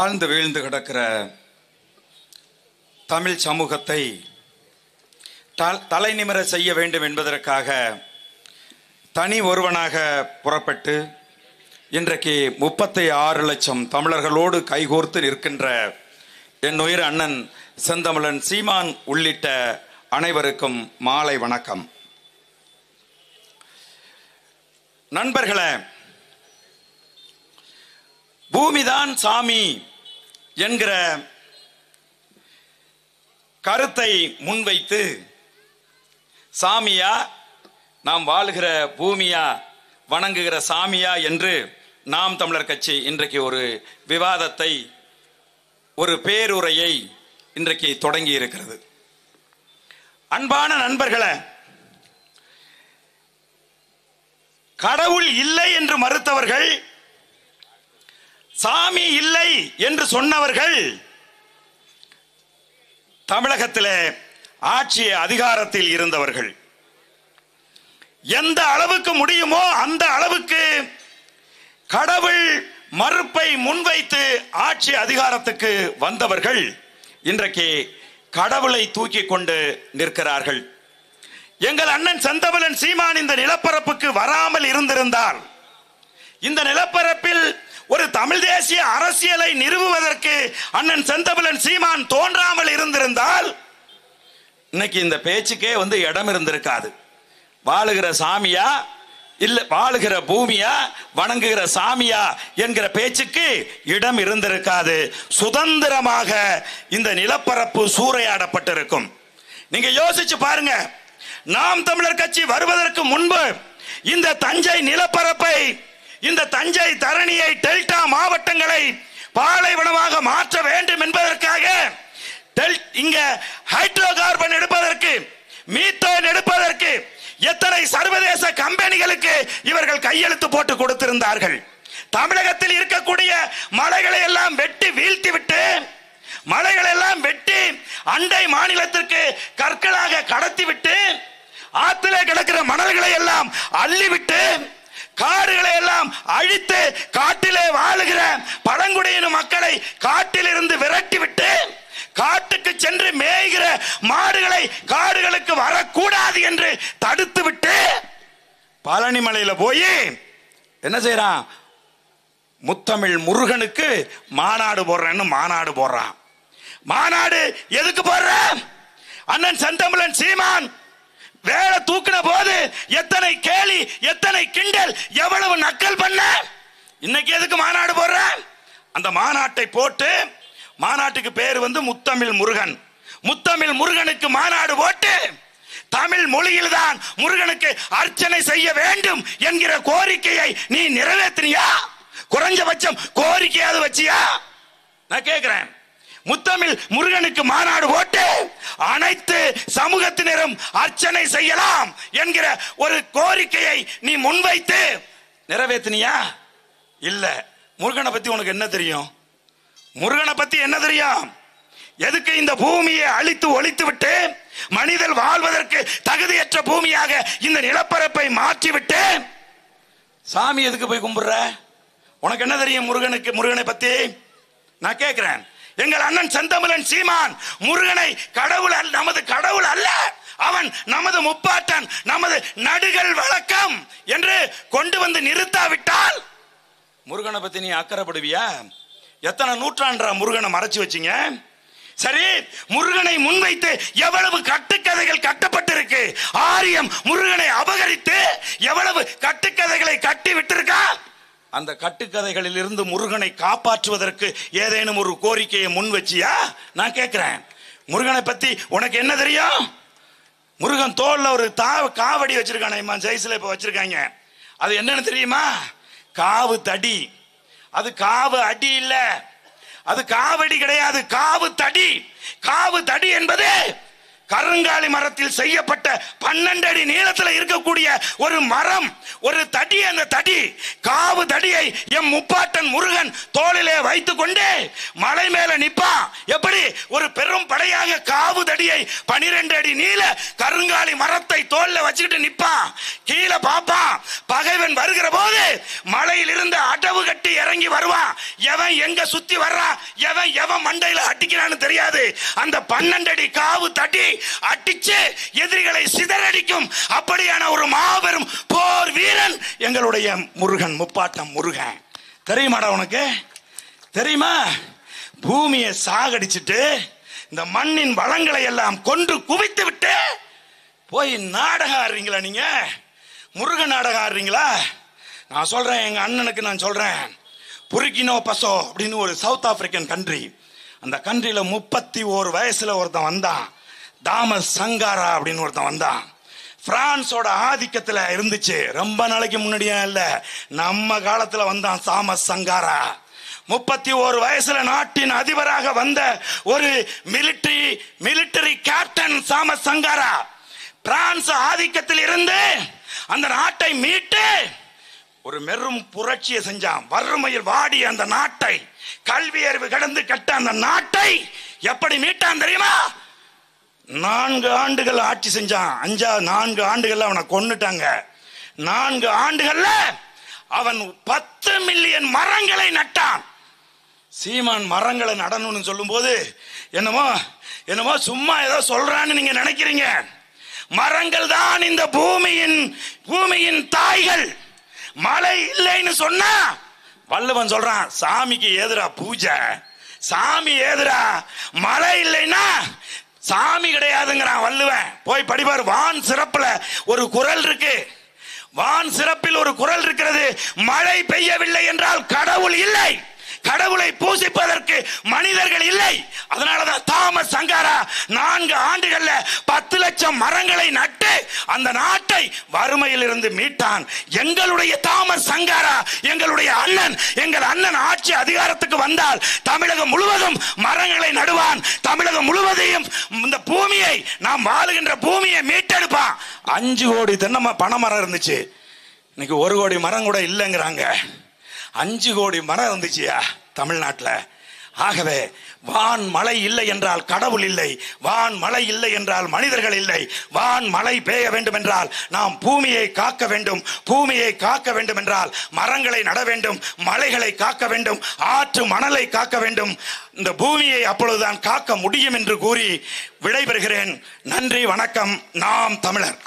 ஆழ்ந்து வீழ்ந்து கிடக்கிற தமிழ் சமூகத்தை தலை நிமிர செய்ய வேண்டும் என்பதற்காக தனி ஒருவனாக புறப்பட்டு இன்றைக்கு 36 லட்சம் தமிழர்களோடு கைகோர்த்து நிற்கின்ற என் உயிர் அண்ணன் செந்தமிழன் சீமான் உள்ளிட்ட அனைவருக்கும் மாலை வணக்கம். நண்பர்களே, பூமிதான் சாமி என்கிற கருத்தை முன்வைத்து சாமியா, நாம் வாழுகிற பூமியா, வணங்குகிற சாமியா என்று நாம் தமிழர் கட்சி இன்றைக்கு ஒரு விவாதத்தை, ஒரு பேருரையை இன்றைக்கு தொடங்கி இருக்கிறது. அன்பான நண்பர்களே, கடவுள் இல்லை என்று மறுத்தவர்கள், சாமி இல்லை என்று சொன்னவர்கள் தமிழகத்திலே ஆட்சி அதிகாரத்தில் இருந்தவர்கள். எந்த அளவுக்கு முடியுமோ அந்த அளவுக்கு கடவுள் மறுப்பை முன்வைத்து ஆட்சி அதிகாரத்துக்கு வந்தவர்கள் இன்றைக்கு கடவுளை தூக்கி கொண்டு நிற்கிறார்கள். எங்கள் அண்ணன் செந்தமிழன் சீமான் இந்த நிலப்பரப்புக்கு வராமல் இருந்திருந்தால், இந்த நிலப்பரப்பில் ஒரு தமிழ் தேசிய அரசியலை நிறுவுவதற்கு அண்ணன் செந்தமிழன் சீமான் தோன்றாமல் இருந்திருந்தால் இன்னைக்கு இந்த பேச்சுக்கே இடம் இருந்திருக்காது. வாழுகிற சாமியா இல்ல வாழுகிற பூமியா, வணங்குகிற சாமியா என்கிற பேச்சுக்கு இடம் இருந்திருக்காது. சுதந்திரமாக இந்த நிலப்பரப்பு சூறையாடப்பட்டிருக்கும். நீங்க யோசிச்சு பாருங்க, நாம் தமிழர் கட்சி வருவதற்கு முன்பு இந்த தஞ்சை நிலப்பரப்பை, இந்த தஞ்சை தரணியை, டெல்டா மாவட்டங்களை பாலைவனமாக மாற்ற வேண்டும் என்பதற்காக இங்க ஹைட்ரோ கார்பன் எடுப்பதற்கு, மீத்தேன் எடுப்பதற்கு எத்தனை சர்வதேச கம்பெனிகளுக்கு இவர்கள் கையெழுத்து போட்டு கொடுத்திருந்தார்கள். தமிழகத்தில் இருக்கக்கூடிய மலைகளை எல்லாம் வெட்டி வீழ்த்தி விட்டு, மலைகளை எல்லாம் வெட்டி அண்டை மாநிலத்திற்கு கற்களாக கடத்திவிட்டு, ஆற்றிலே கிடக்கிற மணல்களை எல்லாம் அள்ளிவிட்டு, காடுகளை எல்லாம் அழித்து காட்டிலே வாழுகிற பழங்குடியின மக்களை காட்டிலிருந்து விரட்டிவிட்டு, காட்டுக்கு சென்று மேய்கிற மாடுகளை காடுகளுக்கு வரக்கூடாது என்று தடுத்து விட்டு, பழனி மலையில போய் என்ன செய்யறான்? முத்தமிழ் முருகனுக்கு மாநாடு போடுறேன்னு மாநாடு போடுறான். மாநாடு எதுக்கு போடுற? அண்ணன் செந்தமிழன் சீமான் வேலை தூக்கின போது எத்தனை கேலி, எத்தனை கிண்டல், எவ்வளவு நக்கல் பண்ண. இன்னைக்கு எதுக்கு மாநாடு போடுற? அந்த மாநாட்டை போட்டு, மாநாட்டுக்கு பேர் முத்தமிழ் முருகன், முத்தமிழ் முருகனுக்கு மாநாடு போட்டு, தமிழ் மொழியில் தான் முருகனுக்கு அர்ச்சனை செய்ய வேண்டும் என்கிற கோரிக்கையை நீ நிறைவேற்றினியா? குறைஞ்சபட்சம் கோரிக்கையாவது வச்சியா? நான் கேட்கிறேன். முத்தமிழ் முருகனுக்கு மாநாடு போட்டு அனைத்து சமூகத்தினரும் அர்ச்சனை செய்யலாம் என்கிற ஒரு கோரிக்கையை நீ முன்வைத்து நிறைவேற்றினியா? இல்ல. முருகனை பத்தி உனக்கு என்ன தெரியும்? முருகனை பத்தி என்ன தெரியும்? எதுக்கு இந்த பூமியை அழித்து ஒழித்து விட்டு, மனிதர் வாழ்வதற்கு தகுதியற்ற பூமியாக இந்த நிலப்பரப்பை மாற்றிவிட்டு சாமி எதுக்கு போய் கும்பிடுற? உனக்கு என்ன தெரியும் முருகனை பத்தி? நான் கேட்கிறேன். எங்கள் அண்ணன் செந்தமிழன் சீமான் முருகனை கடவுள், நமது கடவுள் அல்ல, அவன் நமது முப்பாட்டன், நமது நடுகள் வழக்கம் என்று கொண்டு வந்து நிறுத்தாவிட்டால் முருகனை பத்தி நீ அக்கறைப்படுவியா? எத்தனை நூற்றாண்டா முருகனை மறைச்சு வச்சீங்க? சரி, முருகனை முன்வைத்து எவ்வளவு கட்டுக்கதைகள் கட்டப்பட்டிருக்கு. ஆரியம் முருகனை அபகரித்து எவ்வளவு கட்டுக்கதைகளை கட்டி விட்டிருக்கா? அந்த கட்டுக்கதைகளில் இருந்து முருகனை காப்பாற்றுவதற்கு ஏதேனும் ஒரு கோரிக்கையை முன் வச்சியா? நான் கேட்கிறேன். முருகனை பத்தி உனக்கு என்ன தெரியும்? முருகன் தோல்ல ஒரு காவடி வச்சிருக்கான ஜெய்சில இப்ப வச்சிருக்காங்க. அது என்னன்னு தெரியுமா? காவு தடி. அது காவு அடி இல்ல, அது காவடி கிடையாது, காவு தடி. காவு தடி என்பது கருங்காலி மரத்தில் செய்யப்பட்ட 12 அடி நீளத்தில் இருக்கக்கூடிய ஒரு மரம், ஒரு தடி. அந்த தடி, காவு தடியை எம் முப்பாட்டன் முருகன் தோளிலே வைத்துக் கொண்டு மலை மேல நிப்பான். எப்படி? ஒரு பெரும் படையாக காவு தடியை 12 அடி நீள கருங்காலி மரத்தை தோல்ல வச்சுக்கிட்டு நிப்பான். கீழே பாப்பான். பகைவன் வருகிற போது மலையில் இருந்து அடவு கட்டி இறங்கி வருவான். எவன் எங்க சுத்தி வர்றான், எவன் மண்டையில அடிக்கிறான்னு தெரியாது. அந்த 12 அடி காவு தடி அடிச்சு எதிரிகளை சிதறடிக்கும். அப்படியான ஒரு மாபெரும் போர் வீரன் எங்களுடைய முருகன், முப்பாட்டம் முருகன். தெரியுமாடா உனக்கு? தெரியுமா? பூமியை சாகடிச்சிட்டு இந்த மண்ணின் வளங்களை எல்லாம் கொண்டு குவித்து விட்டு போய் நாடகம் ஆடுறீங்களா? நீங்க முருகன் நாடகம் ஆடுறீங்களா? நான் சொல்றேன், எங்க அண்ணனுக்கு நான் சொல்றேன். புர்கினோ பசோ அப்படின்னு ஒரு சவுத் ஆப்பிரிக்கன் கண்ட்ரி. அந்த கண்ட்ரியில 31 வயசுல ஒருத்தன் வந்தான். தாமஸ் சங்காரா அப்படின்னு ஒருத்தன் வந்தான். பிரான்ஸோட ஆதிக்கத்துல இருந்துச்சு. ரொம்ப நாளைக்கு முன்னாடியே இல்ல, நம்ம காலத்துல வந்தான் தாமஸ் சங்காரா. 31 வயசுல நாட்டின் அதிபராக வந்த ஒரு military captain Thomas Sankara France ஆதிக்கத்தில் இருந்து அந்த நாட்டை மீட்டு ஒரு மெரும் புரட்சியை செஞ்சான். வறுமையில் வாடிய அந்த நாட்டை, கல்வி அறிவு கடந்து கட்ட அந்த நாட்டை எப்படி மீட்டான் தெரியுமா? 4 ஆண்டுகள் ஆட்சி செஞ்சான். 4 ஆண்டுகள்ல அவனை கொன்னுட்டாங்க. 4 ஆண்டுகள்ல அவன் 10 மில்லியன் மரங்களை நட்டான். சீமான் மரங்களை நடணும்னு சொல்லும் போது என்னமோ சும்மா ஏதோ சொல்றான்னு நீங்க நினைக்கிறீங்க. மரங்கள் தான் இந்த பூமியின் தாய்கள். மழை இல்லைன்னு சொன்னா வள்ளுவன் சொல்றான், சாமிக்கு ஏதுரா பூஜை, சாமி ஏதுரா. மழை இல்லைன்னா சாமி கிடையாதுங்கிறான் வள்ளுவன். போய் படிப்பார். வான் சிறப்புல ஒரு குறள் இருக்கு. வான் சிறப்பில் ஒரு குறள் இருக்கிறது. மழை பெய்யவில்லை என்றால் கடவுள் இல்லை, கடவுளை பூசிப்பதற்கு மனிதர்கள் இல்லை. அதனாலதான் தாமஸ் சங்காரா 4 ஆண்டுகள்ல 10 லட்சம் மரங்களை நட்டு அந்த நாட்டை வறுமையில் இருந்து மீட்டான். எங்களுடைய தாமஸ் சங்காரா, எங்கள் அண்ணன் ஆட்சி அதிகாரத்துக்கு வந்தால் தமிழகம் முழுவதும் மரங்களை நடுவான். தமிழகம் முழுவதையும் இந்த பூமியை, நாம் வாழுகின்ற பூமியை மீட்டெடுப்பான். 5 கோடி தென்னை பனைமரம் இருந்துச்சு. இன்னைக்கு 1 கோடி மரம் கூட இல்லைங்கிறாங்க. 5 கோடி மரம் இருந்துச்சியா தமிழ்நாட்டில். ஆகவே வான் மழை இல்லை என்றால் கடவுள் இல்லை, வான் மழை இல்லை என்றால் மனிதர்கள் இல்லை. வான் மழை பெய்ய வேண்டும் என்றால் நாம் பூமியை காக்க வேண்டும். பூமியை காக்க வேண்டும் என்றால் மரங்களை நட வேண்டும், மலைகளை காக்க வேண்டும், ஆற்று மணலை காக்க வேண்டும். இந்த பூமியை அப்பொழுதுதான் காக்க முடியும் என்று கூறி விடைபெறுகிறேன். நன்றி, வணக்கம். நாம் தமிழர்.